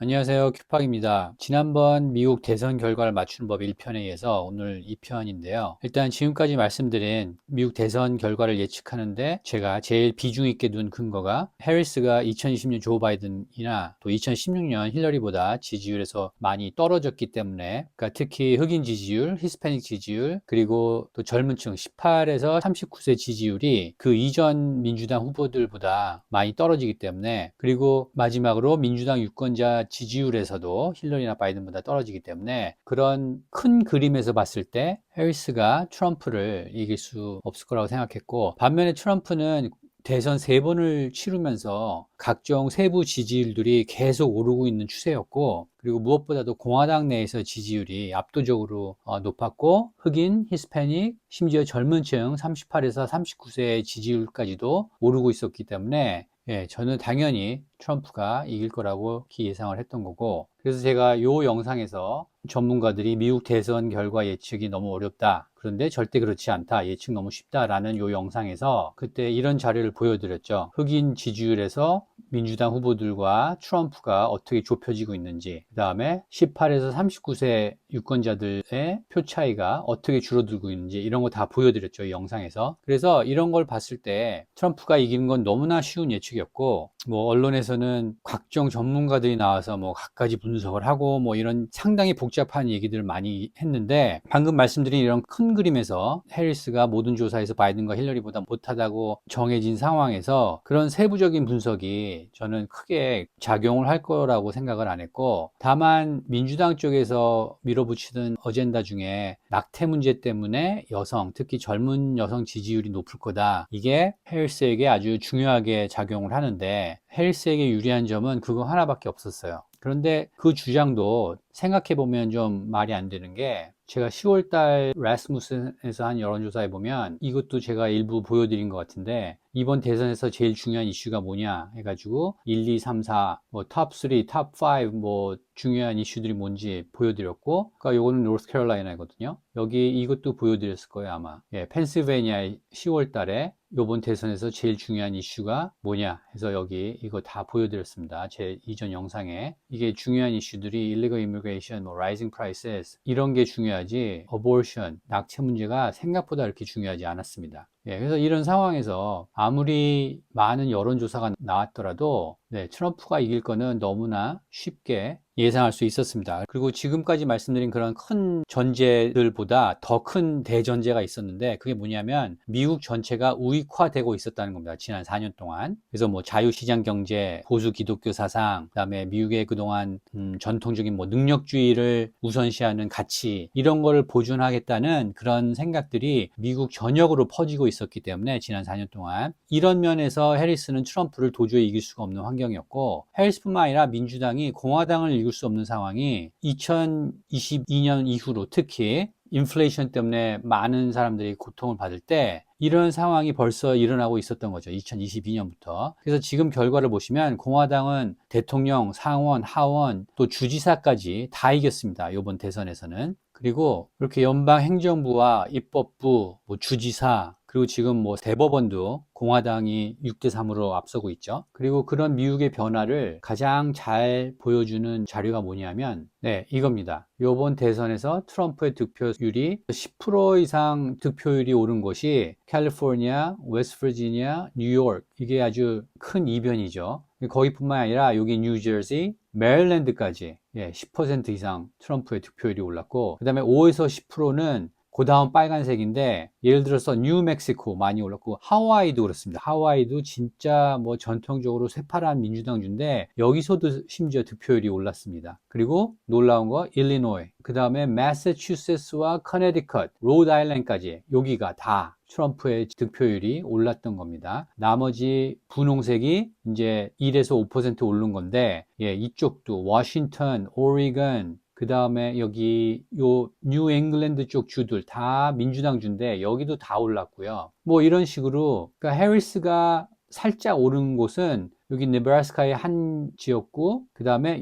안녕하세요. 큐팍입니다. 지난번 미국 대선 결과를 맞추는 법 1편에 이어서 오늘 2편인데요. 일단 지금까지 말씀드린 미국 대선 결과를 예측하는데 제가 제일 비중 있게 둔 근거가 해리스가 2020년 조 바이든이나 또 2016년 힐러리보다 지지율에서 많이 떨어졌기 때문에, 그러니까 특히 흑인 지지율, 히스패닉 지지율, 그리고 또 젊은 층 18에서 39세 지지율이 그 이전 민주당 후보들보다 많이 떨어지기 때문에, 그리고 마지막으로 민주당 유권자 지지율에서도 힐러리나 바이든보다 떨어지기 때문에 그런 큰 그림에서 봤을 때 해리스가 트럼프를 이길 수 없을 거라고 생각했고, 반면에 트럼프는 대선 세 번을 치르면서 각종 세부 지지율들이 계속 오르고 있는 추세였고, 그리고 무엇보다도 공화당 내에서 지지율이 압도적으로 높았고, 흑인, 히스패닉, 심지어 젊은 층 38에서 39세의 지지율까지도 오르고 있었기 때문에, 저는 당연히 트럼프가 이길 거라고 예상을 했던 거고, 그래서 제가 이 영상에서 전문가들이 미국 대선 결과 예측이 너무 어렵다, 그런데 절대 그렇지 않다, 예측 너무 쉽다라는 이 영상에서 그때 이런 자료를 보여드렸죠. 흑인 지지율에서 민주당 후보들과 트럼프가 어떻게 좁혀지고 있는지, 그 다음에 18에서 39세 유권자들의 표 차이가 어떻게 줄어들고 있는지, 이런 거 다 보여드렸죠, 이 영상에서. 그래서 이런 걸 봤을 때 트럼프가 이기는 건 너무나 쉬운 예측이었고, 뭐 언론에서는 각종 전문가들이 나와서 뭐 갖가지 분석을 하고 뭐 이런 상당히 복잡한 얘기들을 많이 했는데, 방금 말씀드린 이런 큰 그림에서 해리스가 모든 조사에서 바이든과 힐러리보다 못하다고 정해진 상황에서 그런 세부적인 분석이 저는 크게 작용을 할 거라고 생각을 안 했고, 다만 민주당 쪽에서 밀어붙이던 어젠다 중에 낙태 문제 때문에 여성, 특히 젊은 여성 지지율이 높을 거다, 이게 해리스에게 아주 중요하게 작용을 하는데, 해리스에게 유리한 점은 그거 하나밖에 없었어요. 그런데 그 주장도 생각해보면 좀 말이 안 되는 게, 제가 10월달 라스무슨에서 한 여론조사에 보면 이것도 제가 일부 보여드린 것 같은데, 이번 대선에서 제일 중요한 이슈가 뭐냐 해가지고 1, 2, 3, 4, 뭐 탑 3, 탑 5, 뭐 중요한 이슈들이 뭔지 보여드렸고, 그러니까 요거는 노스캐롤라이나거든요. 여기 이것도 보여드렸을 거예요, 아마. 펜실베니아의 10월 달에 요번 대선에서 제일 중요한 이슈가 뭐냐 해서 여기 이거 다 보여드렸습니다. 제 이전 영상에. 이게 중요한 이슈들이 illegal immigration, 뭐 rising prices, 이런 게 중요하지 abortion, 낙태 문제가 생각보다 그렇게 중요하지 않았습니다. 그래서 이런 상황에서 아무리 많은 여론조사가 나왔더라도 트럼프가 이길 거는 너무나 쉽게 예상할 수 있었습니다. 그리고 지금까지 말씀드린 그런 큰 전제들보다 더 큰 대전제가 있었는데, 그게 뭐냐면 미국 전체가 우익화되고 있었다는 겁니다. 지난 4년 동안. 그래서 뭐 자유시장 경제, 보수 기독교 사상, 그다음에 미국의 그동안 전통적인 뭐 능력주의를 우선시하는 가치, 이런 거를 보존하겠다는 그런 생각들이 미국 전역으로 퍼지고 있었기 때문에 지난 4년 동안 이런 면에서 해리스는 트럼프를 도저히 이길 수가 없는 환경이었고, 해리스뿐만 아니라 민주당이 공화당을 이길 수 없는 상황이 2022년 이후로, 특히 인플레이션 때문에 많은 사람들이 고통을 받을 때 이런 상황이 벌써 일어나고 있었던 거죠. 2022년부터. 그래서 지금 결과를 보시면 공화당은 대통령, 상원, 하원, 또 주지사까지 다 이겼습니다, 이번 대선에서는. 그리고 이렇게 연방 행정부와 입법부, 뭐 주지사, 그리고 지금 뭐 대법원도 공화당이 6대 3으로 앞서고 있죠. 그리고 그런 미국의 변화를 가장 잘 보여주는 자료가 뭐냐면 이겁니다. 이번 대선에서 트럼프의 득표율이 10% 이상 득표율이 오른 곳이 캘리포니아, 웨스트버지니아, 뉴욕, 이게 아주 큰 이변이죠. 거기뿐만 아니라 여기 뉴저지, 메릴랜드까지 10% 이상 트럼프의 득표율이 올랐고, 그 다음에 5에서 10%는 그 다음 빨간색인데, 예를 들어서 뉴멕시코 많이 올랐고, 하와이도 그렇습니다. 하와이도 진짜 뭐 전통적으로 쇠파란 민주당주인데 여기서도 심지어 득표율이 올랐습니다. 그리고 놀라운 거 일리노이, 그 다음에 매사추세츠와 커네디컷, 로드아일랜드까지 여기가 다 트럼프의 득표율이 올랐던 겁니다. 나머지 분홍색이 이제 1에서 5% 오른 건데, 이쪽도 워싱턴, 오리건, 그 다음에 여기 요 뉴잉글랜드 쪽 주들 다 민주당 주인데 여기도 다 올랐고요. 뭐 이런 식으로, 그러니까 해리스가 살짝 오른 곳은 여기 네브라스카의 한 지역구, 그 다음에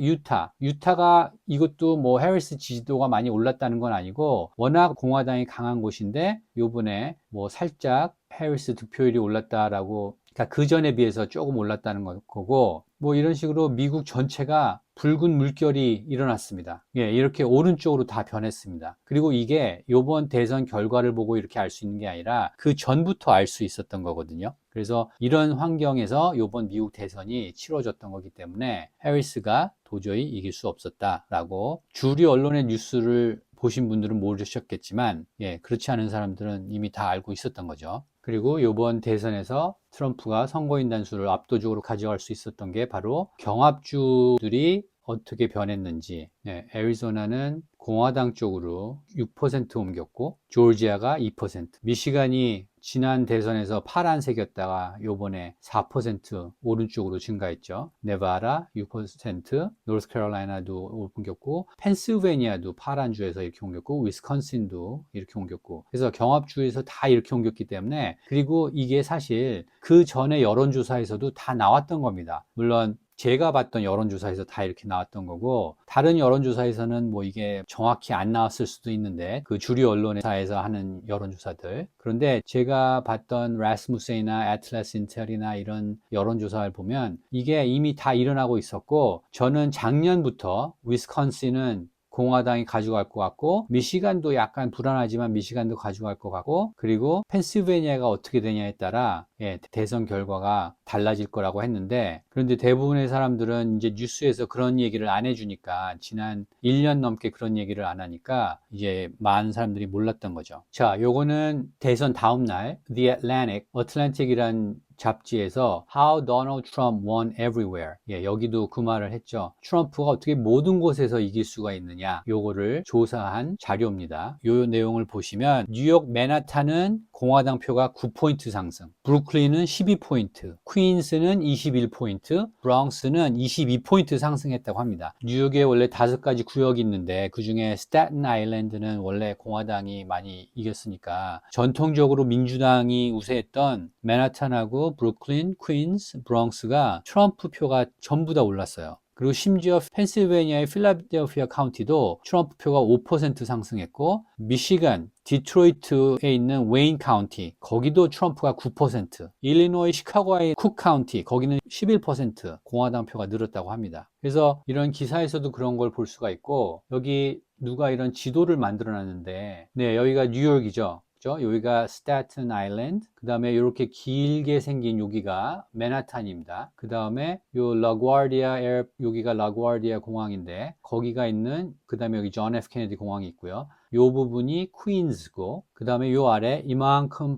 유타가 이것도 뭐 해리스 지지도가 많이 올랐다는 건 아니고 워낙 공화당이 강한 곳인데 요번에 뭐 살짝 해리스 득표율이 올랐다라고, 그러니까 그 전에 비해서 조금 올랐다는 거고, 뭐 이런 식으로 미국 전체가 붉은 물결이 일어났습니다. 예, 이렇게 오른쪽으로 다 변했습니다. 그리고 이게 이번 대선 결과를 보고 이렇게 알 수 있는 게 아니라 그 전부터 알 수 있었던 거거든요. 그래서 이런 환경에서 이번 미국 대선이 치러졌던 거기 때문에 해리스가 도저히 이길 수 없었다라고 주류 언론의 뉴스를 보신 분들은 모르셨겠지만, 예, 그렇지 않은 사람들은 이미 다 알고 있었던 거죠. 그리고 이번 대선에서 트럼프가 선거인 단수를 압도적으로 가져갈 수 있었던 게 바로 경합주들이 어떻게 변했는지. 예, 애리조나는 공화당 쪽으로 6% 옮겼고, 조지아가 2%, 미시간이 지난 대선에서 파란색이었다가 요번에 4% 오른쪽으로 증가했죠. 네바다 6%, 노스캐롤라이나도 옮겼고, 펜실베니아도 파란 주에서 이렇게 옮겼고, 위스콘신도 이렇게 옮겼고, 그래서 경합주에서 다 이렇게 옮겼기 때문에, 그리고 이게 사실 그 전에 여론조사에서도 다 나왔던 겁니다. 물론 제가 봤던 여론조사에서 다 이렇게 나왔던 거고, 다른 여론조사에서는 뭐 이게 정확히 안 나왔을 수도 있는데, 그 주류 언론사에서 하는 여론조사들. 그런데 제가 봤던 라스무센이나 애틀라스 인텔이나 이런 여론조사를 보면 이게 이미 다 일어나고 있었고, 저는 작년부터 위스콘신은 공화당이 가져갈 것 같고, 미시간도 약간 불안하지만 미시간도 가져갈 것 같고, 그리고 펜실베니아가 어떻게 되냐에 따라, 예, 대선 결과가 달라질 거라고 했는데, 그런데 대부분의 사람들은 이제 뉴스에서 그런 얘기를 안 해주니까, 지난 1년 넘게 그런 얘기를 안 하니까 이제 많은 사람들이 몰랐던 거죠. 자, 요거는 대선 다음 날 The Atlantic, 어틀랜틱이란 잡지에서 How Donald Trump Won Everywhere, 예, 여기도 그 말을 했죠. 트럼프가 어떻게 모든 곳에서 이길 수가 있느냐, 요거를 조사한 자료입니다. 요 내용을 보시면 뉴욕 맨하탄은 공화당 표가 9포인트 상승, 브루클린은 12포인트, 퀸스는 21포인트, 브롱스는 22포인트 상승했다고 합니다. 뉴욕에 원래 5가지 구역이 있는데 그 중에 스태튼 아일랜드는 원래 공화당이 많이 이겼으니까 전통적으로 민주당이 우세했던 맨하탄하고 브루클린, 퀸스, 브롱스가 트럼프 표가 전부 다 올랐어요. 그리고 심지어 펜실베니아의 필라델피아 카운티도 트럼프 표가 5% 상승했고, 미시간, 디트로이트에 있는 웨인 카운티, 거기도 트럼프가 9%, 일리노이 시카고의 쿡 카운티, 거기는 11% 공화당 표가 늘었다고 합니다. 그래서 이런 기사에서도 그런 걸 볼 수가 있고, 여기 누가 이런 지도를 만들어 놨는데, 네, 여기가 뉴욕이죠. 그죠? 여기가 스태튼 아일랜드, 그 다음에 이렇게 길게 생긴 여기가 맨하탄입니다. 그 다음에 요 라구아르디아 여기가 라구아르디아 공항인데, 거기가 있는, 그 다음에 여기 존 F 케네디 공항이 있고요. 요 부분이 퀸즈고, 그 다음에 요 아래 이만큼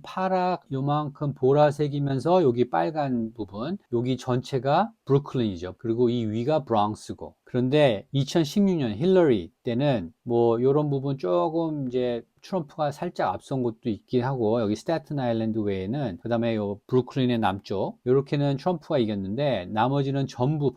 요만큼 보라색이면서 여기 빨간 부분, 여기 전체가 브루클린이죠. 그리고 이 위가 브롱스고. 그런데 2016년 힐러리 때는 뭐 요런 부분 조금 이제 트럼프가 살짝 앞선 곳도 있긴 하고, 여기 스태튼 아일랜드 외에는, 그 다음에 요 브루클린의 남쪽 요렇게는 트럼프가 이겼는데, 나머지는 전부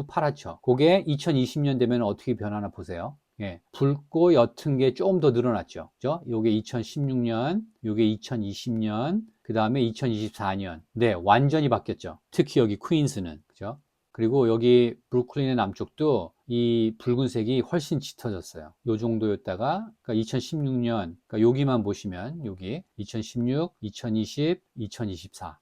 파랗죠. 그게 2020년 되면 어떻게 변하나 보세요. 예, 붉고 옅은 게 조금 더 늘어났죠. 그죠? 요게 2016년, 요게 2020년, 그 다음에 2024년. 네, 완전히 바뀌었죠. 특히 여기 퀸스는. 그죠? 그리고 여기 브루클린의 남쪽도 이 붉은색이 훨씬 짙어졌어요. 요 정도였다가, 그러니까 2016년, 그러니까 여기만 보시면, 여기 2016, 2020, 2024.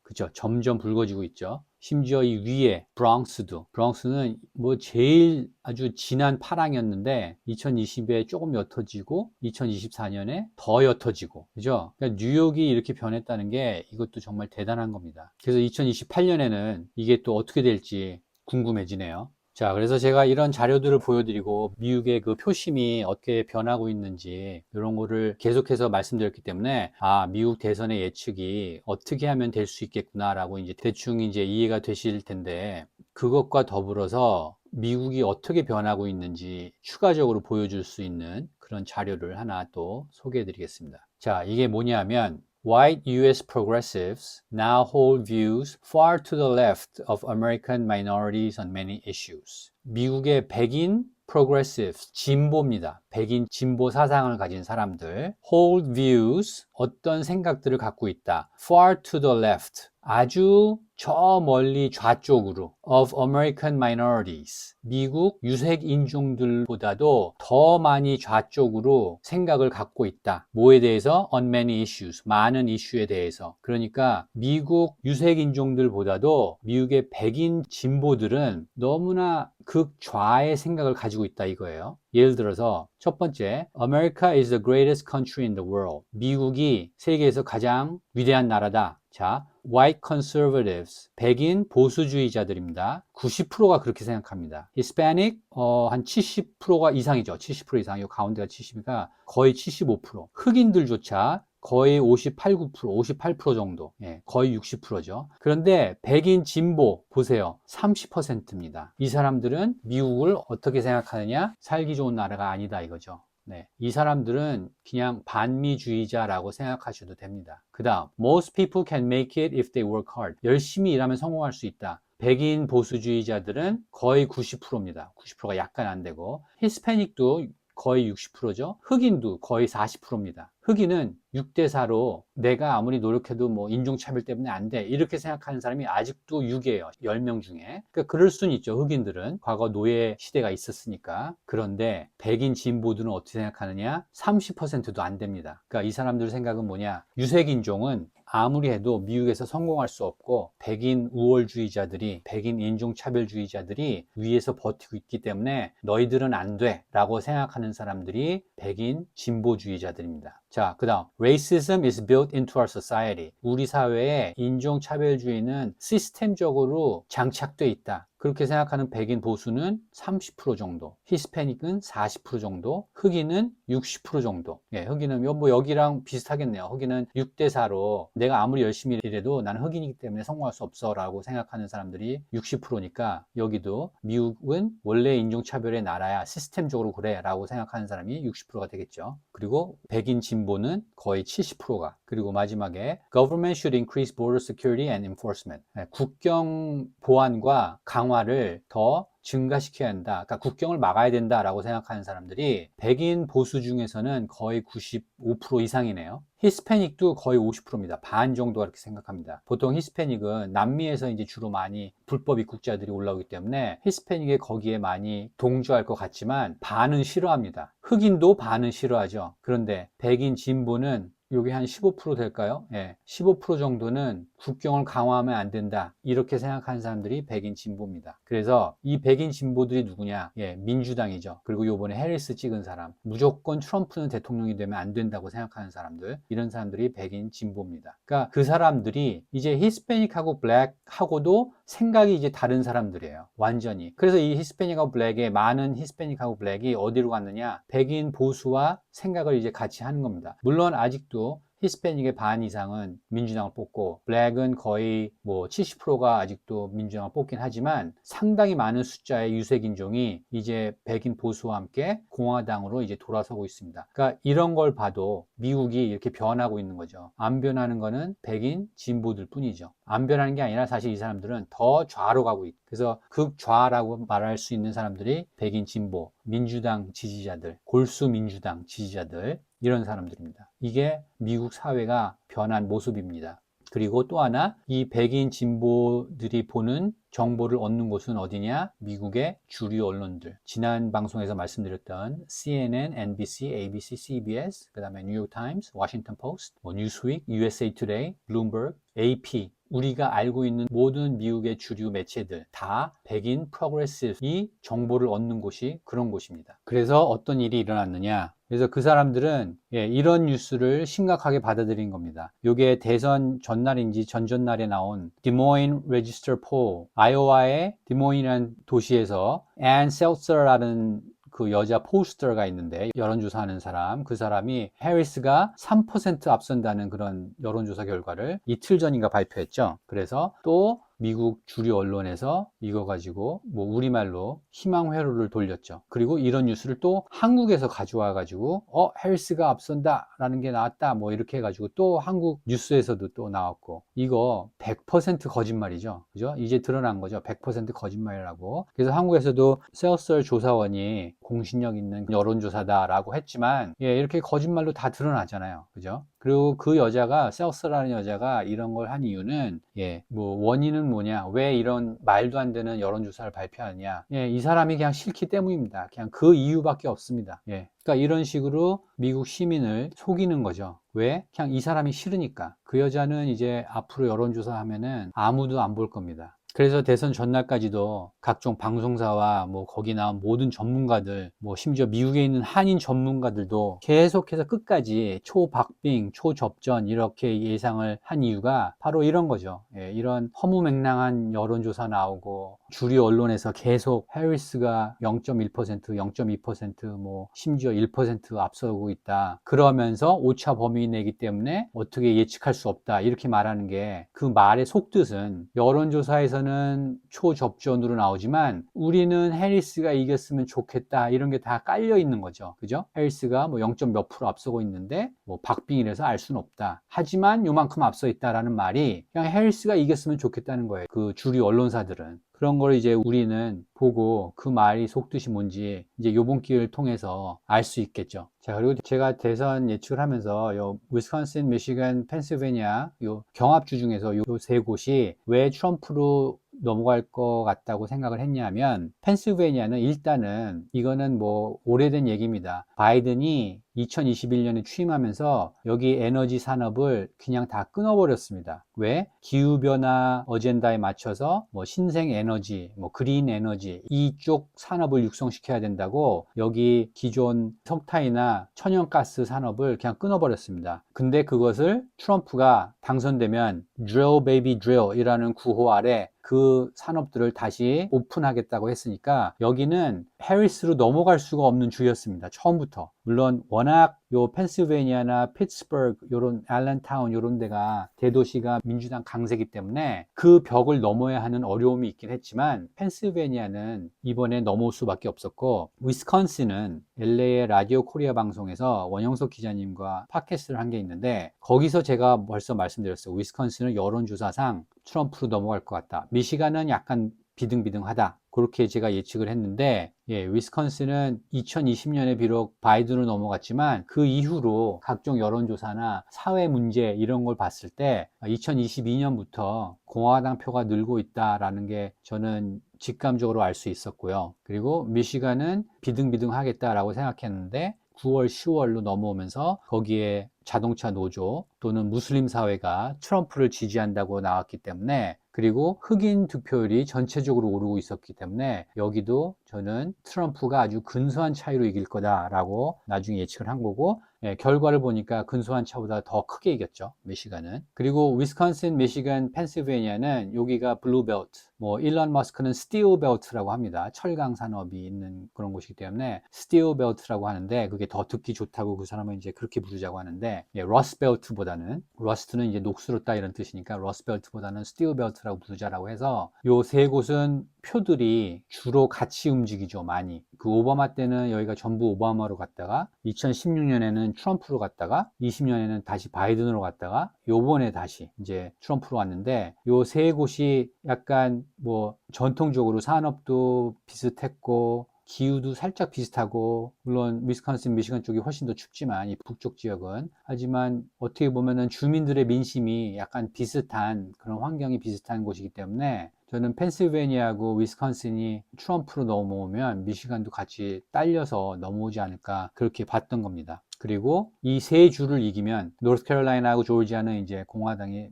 그죠? 점점 붉어지고 있죠. 심지어 이 위에 브롱스는 뭐 제일 아주 진한 파랑이었는데 2020에 조금 옅어지고 2024년에 더 옅어지고, 그죠? 그러니까 뉴욕이 이렇게 변했다는 게 이것도 정말 대단한 겁니다. 그래서 2028년에는 이게 또 어떻게 될지 궁금해지네요. 자, 그래서 제가 이런 자료들을 보여드리고 미국의 그 표심이 어떻게 변하고 있는지 이런 거를 계속해서 말씀드렸기 때문에, 아, 미국 대선의 예측이 어떻게 하면 될 수 있겠구나라고 이제 대충 이제 이해가 되실 텐데, 그것과 더불어서 미국이 어떻게 변하고 있는지 추가적으로 보여줄 수 있는 그런 자료를 하나 또 소개해 드리겠습니다. 자, 이게 뭐냐면, White U.S. progressives now hold views far to the left of American minorities on many issues. 미국의 백인 progressives, 진보입니다. 백인 진보 사상을 가진 사람들, hold views, 어떤 생각들을 갖고 있다. far to the left, 아주 저 멀리 좌쪽으로, of American minorities, 미국 유색 인종들보다도 더 많이 좌쪽으로 생각을 갖고 있다. 뭐에 대해서? On many issues, 많은 이슈에 대해서. 그러니까 미국 유색 인종들보다도 미국의 백인 진보들은 너무나 극좌의 생각을 가지고 있다 이거예요. 예를 들어서 첫 번째, America is the greatest country in the world. 미국이 세계에서 가장 위대한 나라다. 자, white conservatives, 백인 보수주의자들입니다. 90%가 그렇게 생각합니다. Hispanic, 한 70%가 이상이죠. 70% 이상, 이 가운데가 70이니까 거의 75%. 흑인들조차 거의 58, 9%, 58% 정도. 예, 거의 60%죠. 그런데 백인 진보 보세요. 30%입니다. 이 사람들은 미국을 어떻게 생각하느냐? 살기 좋은 나라가 아니다 이거죠. 네, 이 사람들은 그냥 반미주의자라고 생각하셔도 됩니다. 그 다음, most people can make it if they work hard. 열심히 일하면 성공할 수 있다. 백인 보수주의자들은 거의 90%입니다. 90%가 약간 안 되고, 히스패닉도 거의 60%죠. 흑인도 거의 40%입니다. 흑인은 6대4로 내가 아무리 노력해도 뭐 인종차별 때문에 안 돼. 이렇게 생각하는 사람이 아직도 6이에요. 10명 중에. 그러니까 그럴 수는 있죠. 흑인들은. 과거 노예 시대가 있었으니까. 그런데 백인 진보들은 어떻게 생각하느냐? 30%도 안 됩니다. 그러니까 이 사람들 생각은 뭐냐? 유색인종은 아무리 해도 미국에서 성공할 수 없고 백인 우월주의자들이, 백인 인종차별주의자들이 위에서 버티고 있기 때문에 너희들은 안 돼 라고 생각하는 사람들이 백인 진보주의자들입니다. 자, 그 다음, Racism is built into our society. 우리 사회에 인종차별주의는 시스템적으로 장착돼 있다. 그렇게 생각하는 백인 보수는 30% 정도, 히스패닉은 40% 정도, 흑인은 60% 정도. 예, 흑인은 뭐 여기랑 비슷하겠네요. 흑인은 6대4로 내가 아무리 열심히 일해도 나는 흑인이기 때문에 성공할 수 없어 라고 생각하는 사람들이 60%니까 여기도 미국은 원래 인종차별의 나라야, 시스템적으로 그래 라고 생각하는 사람이 60%가 되겠죠. 그리고 백인 진보는 거의 70%가. 그리고 마지막에 Government should increase border security and enforcement. 예, 국경 보안과 강화를 더 증가시켜야 한다. 그러니까 국경을 막아야 된다라고 생각하는 사람들이 백인 보수 중에서는 거의 95% 이상이네요. 히스패닉도 거의 50%입니다. 반 정도가 그렇게 생각합니다. 보통 히스패닉은 남미에서 이제 주로 많이 불법 입국자들이 올라오기 때문에 히스패닉에 거기에 많이 동조할 것 같지만 반은 싫어합니다. 흑인도 반은 싫어하죠. 그런데 백인 진보는 요게 한 15% 될까요? 예, 15% 정도는 국경을 강화하면 안 된다. 이렇게 생각하는 사람들이 백인 진보입니다. 그래서 이 백인 진보들이 누구냐? 예, 민주당이죠. 그리고 요번에 해리스 찍은 사람. 무조건 트럼프는 대통령이 되면 안 된다고 생각하는 사람들. 이런 사람들이 백인 진보입니다. 그러니까 그 사람들이 이제 히스패닉하고 블랙하고도 생각이 이제 다른 사람들이에요. 완전히. 그래서 이 히스패닉하고 블랙의 많은 히스패닉하고 블랙이 어디로 갔느냐? 백인 보수와 생각을 이제 같이 하는 겁니다. 물론 아직도 히스패닉의 반 이상은 민주당을 뽑고 블랙은 거의 뭐 70%가 아직도 민주당을 뽑긴 하지만 상당히 많은 숫자의 유색인종이 이제 백인 보수와 함께 공화당으로 이제 돌아서고 있습니다. 그러니까 이런 걸 봐도 미국이 이렇게 변하고 있는 거죠. 안 변하는 거는 백인 진보들 뿐이죠. 안 변하는 게 아니라 사실 이 사람들은 더 좌로 가고 있고, 그래서 극좌라고 말할 수 있는 사람들이 백인 진보, 민주당 지지자들, 골수 민주당 지지자들, 이런 사람들입니다. 이게 미국 사회가 변한 모습입니다. 그리고 또 하나, 이 백인 진보들이 보는 정보를 얻는 곳은 어디냐? 미국의 주류 언론들. 지난 방송에서 말씀드렸던 CNN, NBC, ABC, CBS, 그 다음에 뉴욕타임스, 워싱턴 포스트, 뉴스윅, USA Today, 블룸버그, AP, 우리가 알고 있는 모든 미국의 주류 매체들 다 백인 프로그레시브이 정보를 얻는 곳이 그런 곳입니다. 그래서 어떤 일이 일어났느냐? 그래서 그 사람들은 이런 뉴스를 심각하게 받아들인 겁니다. 이게 대선 전날인지 전전날에 나온 디모인 레지스터 폴, 아이오와의 디모인이라는 도시에서 앤 셀서라는 그 여자 폴스터가 있는데 여론조사하는 사람, 그 사람이 해리스가 3% 앞선다는 그런 여론조사 결과를 이틀 전인가 발표했죠. 그래서 또 미국 주류 언론에서 이거 가지고 뭐 우리말로 희망 회로를 돌렸죠. 그리고 이런 뉴스를 또 한국에서 가져와 가지고 해리스가 앞선다 라는 게 나왔다 뭐 이렇게 해 가지고 또 한국 뉴스에서도 또 나왔고, 이거 100% 거짓말이죠. 그죠? 이제 드러난 거죠. 100% 거짓말이라고. 그래서 한국에서도 셀서 조사원이 공신력 있는 여론조사다라고 했지만 이렇게 거짓말로 다 드러나잖아요. 그죠? 그리고 그 여자가, 셀서라는 여자가 이런 걸 한 이유는 뭐 원인은 뭐냐, 왜 이런 말도 안 되는 여론조사를 발표하느냐, 이 사람이 그냥 싫기 때문입니다. 그냥 그 이유밖에 없습니다. 그러니까 이런 식으로 미국 시민을 속이는 거죠. 왜? 그냥 이 사람이 싫으니까. 그 여자는 이제 앞으로 여론조사 하면은 아무도 안 볼 겁니다. 그래서 대선 전날까지도 각종 방송사와 뭐 거기 나온 모든 전문가들, 뭐 심지어 미국에 있는 한인 전문가들도 계속해서 끝까지 초박빙, 초접전 이렇게 예상을 한 이유가 바로 이런 거죠. 예, 이런 허무맹랑한 여론조사 나오고 주류 언론에서 계속 해리스가 0.1%, 0.2%, 뭐 심지어 1% 앞서고 있다. 그러면서 오차 범위 내기 때문에 어떻게 예측할 수 없다. 이렇게 말하는 게 그 말의 속뜻은 여론조사에서는 초접전으로 나오지만 우리는 해리스가 이겼으면 좋겠다. 이런 게 다 깔려 있는 거죠. 그죠? 해리스가 뭐 0. 몇 프로 앞서고 있는데 뭐 박빙이라서 알 수는 없다. 하지만 요만큼 앞서 있다라는 말이 그냥 해리스가 이겼으면 좋겠다는 거예요. 그 주류 언론사들은. 그런 걸 이제 우리는 보고 그 말이 속뜻이 뭔지 이제 요번 기회를 통해서 알 수 있겠죠. 자, 그리고 제가 대선 예측을 하면서 요 위스콘신, 미시간, 펜실베니아 요 경합주 중에서 요 세 곳이 왜 트럼프로 넘어갈 것 같다고 생각을 했냐면, 펜실베니아는 일단은 이거는 뭐 오래된 얘기입니다. 바이든이 2021년에 취임하면서 여기 에너지 산업을 그냥 다 끊어버렸습니다. 왜? 기후변화 어젠다에 맞춰서 뭐 신생 에너지, 뭐 그린 에너지 이쪽 산업을 육성시켜야 된다고 여기 기존 석탄이나 천연가스 산업을 그냥 끊어버렸습니다. 근데 그것을 트럼프가 당선되면 drill baby drill 이라는 구호 아래 그 산업들을 다시 오픈하겠다고 했으니까 여기는 해리스로 넘어갈 수가 없는 주였습니다. 처음부터. 물론 워낙 요 펜실베니아나 피츠버그 요런 알렌타운 요런 데가 대도시가 민주당 강세기 때문에 그 벽을 넘어야 하는 어려움이 있긴 했지만 펜실베니아는 이번에 넘어올 수밖에 없었고, 위스콘신은 LA의 라디오 코리아 방송에서 원영석 기자님과 팟캐스트를 한 게 있는데 거기서 제가 벌써 말씀드렸어요. 위스콘신은 여론조사상 트럼프로 넘어갈 것 같다. 미시간은 약간 비등비등하다. 그렇게 제가 예측을 했는데, 예, 위스콘신은 2020년에 비록 바이든으로 넘어갔지만 그 이후로 각종 여론조사나 사회 문제 이런 걸 봤을 때 2022년부터 공화당 표가 늘고 있다라는 게 저는 직감적으로 알 수 있었고요. 그리고 미시간은 비등비등하겠다라고 생각했는데 9월, 10월로 넘어오면서 거기에 자동차 노조 또는 무슬림 사회가 트럼프를 지지한다고 나왔기 때문에, 그리고 흑인 득표율이 전체적으로 오르고 있었기 때문에 여기도 저는 트럼프가 아주 근소한 차이로 이길 거다라고 나중에 예측을 한 거고, 예, 결과를 보니까 근소한 차보다 더 크게 이겼죠, 미시간은. 그리고 위스콘신, 미시간, 펜실베니아는 여기가 블루벨트, 뭐 일론 머스크는 스틸 벨트라고 합니다. 철강 산업이 있는 그런 곳이기 때문에 스틸 벨트라고 하는데 그게 더 듣기 좋다고 그 사람은 이제 그렇게 부르자고 하는데, 예, 러스 벨트보다는, 러스트는 이제 녹슬었다 이런 뜻이니까 러스 벨트보다는 스틸 벨트라고 부르자라고 해서 요 세 곳은 표들이 주로 같이 움직이죠, 많이. 그 오바마 때는 여기가 전부 오바마로 갔다가 2016년에는 트럼프로 갔다가 20년에는 다시 바이든으로 갔다가 요번에 다시 이제 트럼프로 왔는데, 요 세 곳이 약간 뭐 전통적으로 산업도 비슷했고 기후도 살짝 비슷하고, 물론 위스콘신, 미시간 쪽이 훨씬 더 춥지만 이 북쪽 지역은, 하지만 어떻게 보면은 주민들의 민심이 약간 비슷한 그런 환경이 비슷한 곳이기 때문에 저는 펜실베니아하고 위스콘신이 트럼프로 넘어오면 미시간도 같이 딸려서 넘어오지 않을까 그렇게 봤던 겁니다. 그리고 이 세 주를 이기면 노스캐롤라이나하고 조지아는 이제 공화당이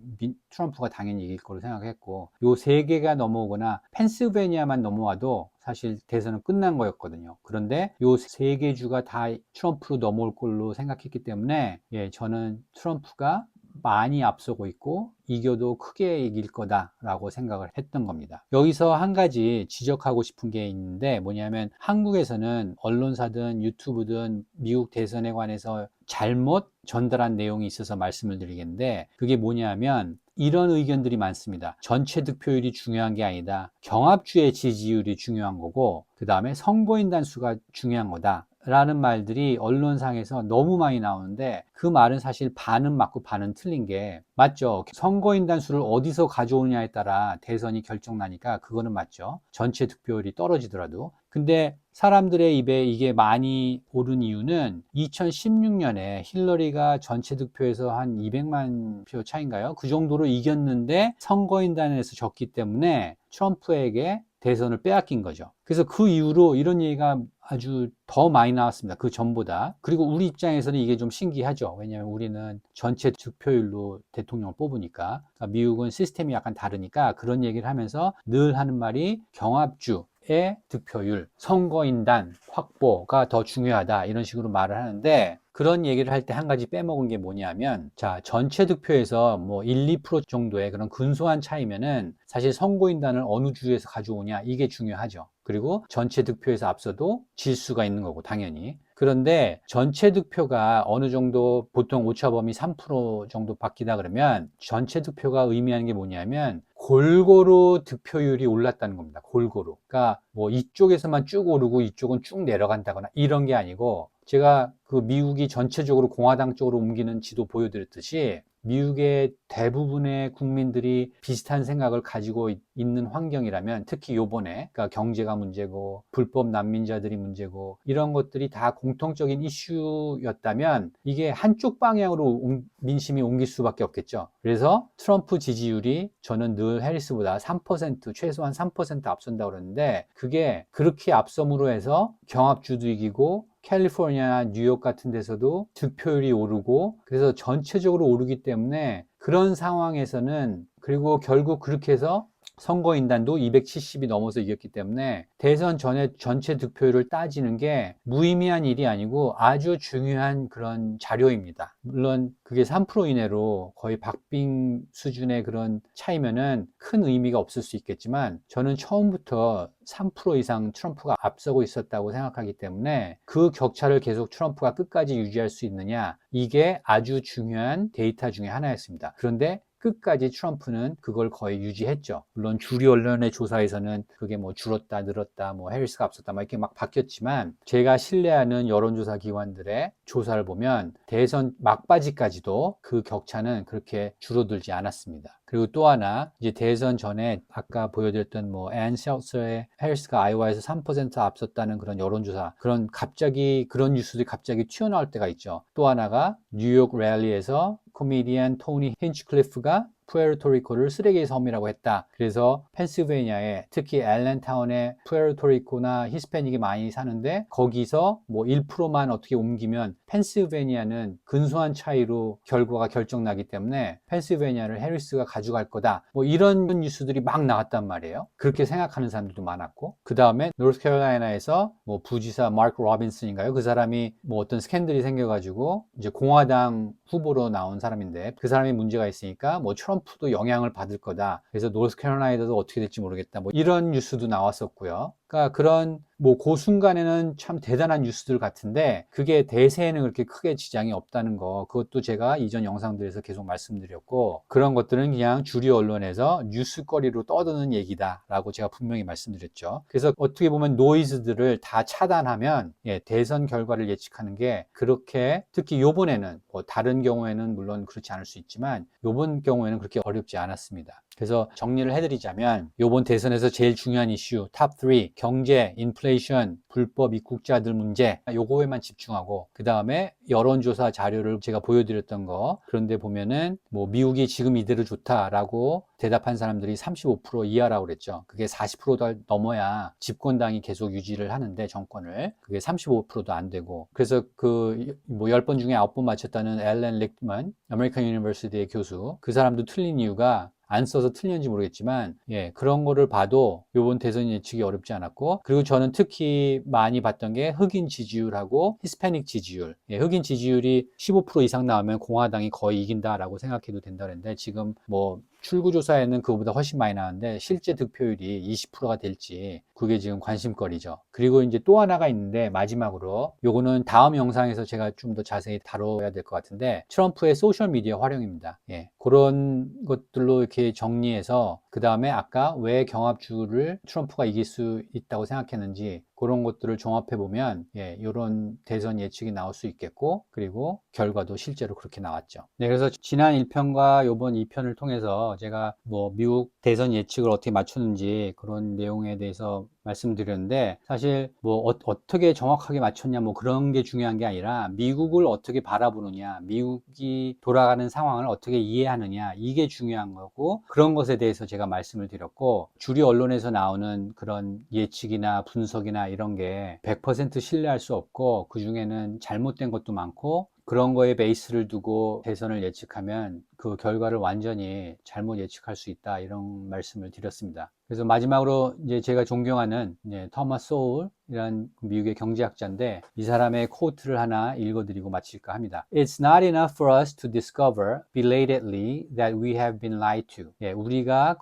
트럼프가 당연히 이길 거로 생각했고, 요 세 개가 넘어오거나 펜실베니아만 넘어와도 사실 대선은 끝난 거였거든요. 그런데 요 세 개 주가 다 트럼프로 넘어올 걸로 생각했기 때문에, 예, 저는 트럼프가 많이 앞서고 있고 이겨도 크게 이길 거다라고 생각을 했던 겁니다. 여기서 한 가지 지적하고 싶은 게 있는데 뭐냐면, 한국에서는 언론사든 유튜브든 미국 대선에 관해서 잘못 전달한 내용이 있어서 말씀을 드리겠는데, 그게 뭐냐면 이런 의견들이 많습니다. 전체 득표율이 중요한 게 아니다. 경합주의 지지율이 중요한 거고 그 다음에 선거인단 수가 중요한 거다 라는 말들이 언론상에서 너무 많이 나오는데, 그 말은 사실 반은 맞고 반은 틀린 게, 맞죠. 선거인단 수를 어디서 가져오느냐에 따라 대선이 결정나니까 그거는 맞죠. 전체 득표율이 떨어지더라도. 근데 사람들의 입에 이게 많이 오른 이유는 2016년에 힐러리가 전체 득표에서 한 200만 표 차인가요? 그 정도로 이겼는데 선거인단에서 졌기 때문에 트럼프에게 대선을 빼앗긴 거죠. 그래서 그 이후로 이런 얘기가 아주 더 많이 나왔습니다. 그 전보다. 그리고 우리 입장에서는 이게 좀 신기하죠. 왜냐하면 우리는 전체 득표율로 대통령을 뽑으니까. 그러니까 미국은 시스템이 약간 다르니까 그런 얘기를 하면서 늘 하는 말이 경합주의 득표율, 선거인단 확보가 더 중요하다. 이런 식으로 말을 하는데 그런 얘기를 할 때 한 가지 빼먹은 게 뭐냐면, 자, 전체 득표에서 뭐 1, 2% 정도의 그런 근소한 차이면은 사실 선거인단을 어느 주에서 가져오냐, 이게 중요하죠. 그리고 전체 득표에서 앞서도 질 수가 있는 거고, 당연히. 그런데 전체 득표가 어느 정도 보통 오차범위 3% 정도 바뀌다 그러면 전체 득표가 의미하는 게 뭐냐면 골고루 득표율이 올랐다는 겁니다. 골고루. 그러니까 뭐 이쪽에서만 쭉 오르고 이쪽은 쭉 내려간다거나 이런 게 아니고, 제가 그 미국이 전체적으로 공화당 쪽으로 옮기는 지도 보여드렸듯이 미국의 대부분의 국민들이 비슷한 생각을 가지고 있는 환경이라면, 특히 요번에 그러니까 경제가 문제고 불법 난민자들이 문제고 이런 것들이 다 공통적인 이슈였다면 이게 한쪽 방향으로 민심이 옮길 수밖에 없겠죠. 그래서 트럼프 지지율이 저는 늘 해리스보다 3% 최소한 3% 앞선다고 그러는데, 그게 그렇게 앞섬으로 해서 경합주도 이기고 캘리포니아나 뉴욕 같은 데서도 득표율이 오르고, 그래서 전체적으로 오르기 때문에 그런 상황에서는, 그리고 결국 그렇게 해서 선거인단도 270이 넘어서 이겼기 때문에 대선 전에 전체 득표율을 따지는 게 무의미한 일이 아니고 아주 중요한 그런 자료입니다. 물론 그게 3% 이내로 거의 박빙 수준의 그런 차이면은 큰 의미가 없을 수 있겠지만, 저는 처음부터 3% 이상 트럼프가 앞서고 있었다고 생각하기 때문에 그 격차를 계속 트럼프가 끝까지 유지할 수 있느냐, 이게 아주 중요한 데이터 중에 하나였습니다. 그런데 끝까지 트럼프는 그걸 거의 유지했죠. 물론 주류 언론의 조사에서는 그게 뭐 줄었다 늘었다 뭐 해리스가 앞섰다 막 이렇게 막 바뀌었지만, 제가 신뢰하는 여론조사 기관들의 조사를 보면 대선 막바지까지도 그 격차는 그렇게 줄어들지 않았습니다. 그리고 또 하나, 이제 대선 전에 아까 보여드렸던 뭐 앤 셀서의 해리스가 아이오와에서 3% 앞섰다는 그런 여론조사, 그런 갑자기 그런 뉴스들이 갑자기 튀어나올 때가 있죠. 또 하나가 뉴욕 랠리에서 코미디언 토니 힌치클리프가 푸에르토리코를 쓰레기의 섬이라고 했다. 그래서 펜실베니아에, 특히 앨런타운에 푸에르토리코나 히스패닉이 많이 사는데 거기서 뭐 1%만 어떻게 옮기면 펜실베니아는 근소한 차이로 결과가 결정나기 때문에 펜실베니아를 해리스가 가져갈 거다. 뭐 이런 뉴스들이 막 나왔단 말이에요. 그렇게 생각하는 사람들도 많았고, 그 다음에 노스캐롤라이나에서 뭐 부지사 마크 로빈슨인가요? 그 사람이 뭐 어떤 스캔들이 생겨가지고 이제 공화당 후보로 나온 사람인데, 그 사람이 문제가 있으니까 뭐 트럼프도 영향을 받을 거다. 그래서 노스캐롤라이나도 어떻게 될지 모르겠다. 뭐 이런 뉴스도 나왔었고요. 그러니까 그런 뭐 그 순간에는 참 대단한 뉴스들 같은데 그게 대세에는 그렇게 크게 지장이 없다는 거, 그것도 제가 이전 영상들에서 계속 말씀드렸고, 그런 것들은 그냥 주류 언론에서 뉴스거리로 떠드는 얘기다라고 제가 분명히 말씀드렸죠. 그래서 어떻게 보면 노이즈들을 다 차단하면 대선 결과를 예측하는 게 그렇게, 특히 요번에는 뭐 다른 경우에는 물론 그렇지 않을 수 있지만 요번 경우에는 그렇게 어렵지 않았습니다. 그래서 정리를 해드리자면 요번 대선에서 제일 중요한 이슈 탑 3, 경제, 인플레이션, 불법 입국자들 문제, 요거에만 집중하고, 그 다음에 여론조사 자료를 제가 보여드렸던 거, 그런데 보면은 뭐 미국이 지금 이대로 좋다라고 대답한 사람들이 35% 이하라고 그랬죠. 그게 40%도 넘어야 집권당이 계속 유지를 하는데, 정권을, 그게 35%도 안 되고, 그래서 그 뭐 10번 중에 9번 맞췄다는 앨런 릭먼 아메리칸 유니버시티의 교수, 그 사람도 틀린 이유가, 안 써서 틀렸는지 모르겠지만 그런 거를 봐도 이번 대선 예측이 어렵지 않았고, 그리고 저는 특히 많이 봤던 게 흑인 지지율하고 히스패닉 지지율. 흑인 지지율이 15% 이상 나오면 공화당이 거의 이긴다라고 생각해도 된다는데, 지금 뭐 출구조사에는 그거보다 훨씬 많이 나왔는데 실제 득표율이 20%가 될지 그게 지금 관심거리죠. 그리고 이제 또 하나가 있는데, 마지막으로 요거는 다음 영상에서 제가 좀 더 자세히 다뤄야 될 것 같은데, 트럼프의 소셜미디어 활용입니다. 그런 것들로 이렇게 정리해서, 그 다음에 아까 왜 경합주를 트럼프가 이길 수 있다고 생각했는지 그런 것들을 종합해 보면 이런 대선 예측이 나올 수 있겠고, 그리고 결과도 실제로 그렇게 나왔죠. 그래서 지난 1편과 이번 2편을 통해서 제가 뭐 미국 대선 예측을 어떻게 맞추는지 그런 내용에 대해서 말씀드렸는데 사실 뭐 어떻게 정확하게 맞췄냐 뭐 그런 게 중요한 게 아니라 미국을 어떻게 바라보느냐, 미국이 돌아가는 상황을 어떻게 이해하느냐 이게 중요한 거고 그런 것에 대해서 제가 말씀을 드렸고 주류 언론에서 나오는 그런 예측이나 분석이나 이런 게 100% 신뢰할 수 없고 그 중에는 잘못된 것도 많고 그런 거에 베이스를 두고 대선을 예측하면 그 결과를 완전히 잘못 예측할 수 있다 이런 말씀을 드렸습니다. 그래서 마지막으로 이제 제가 존경하는 이제 토마스 소울이라는 미국의 경제학자인데 이 사람의 코트를 하나 읽어드리고 마칠까 합니다. It's not enough for us to discover belatedly that we have been lied to. 예, 우리가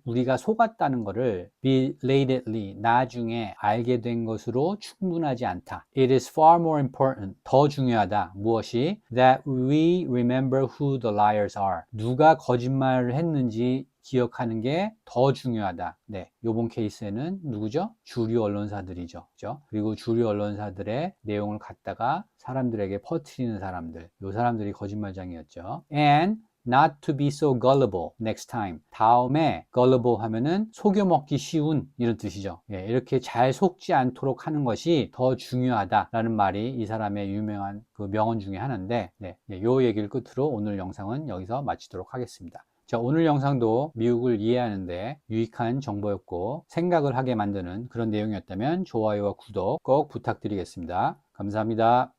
우리가 속았다는 것을 belatedly 나중에 알게 된 것으로 충분하지 않다. It is far more important. 더 중요하다. 무엇이? That we remember who the liars are. 누가 거짓말을 했는지 기억하는 게 더 중요하다. 네, 요번 케이스에는 누구죠? 주류 언론사들이죠. 그죠? 그리고 주류 언론사들의 내용을 갖다가 사람들에게 퍼뜨리는 사람들. 요 사람들이 거짓말장이었죠. And not to be so gullible next time. 다음에 gullible 하면은 속여먹기 쉬운 이런 뜻이죠. 예, 이렇게 잘 속지 않도록 하는 것이 더 중요하다라는 말이 이 사람의 유명한 그 명언 중에 하나인데, 네, 요 얘기를 끝으로 오늘 영상은 여기서 마치도록 하겠습니다. 자, 오늘 영상도 미국을 이해하는데 유익한 정보였고 생각을 하게 만드는 그런 내용이었다면 좋아요와 구독 꼭 부탁드리겠습니다. 감사합니다.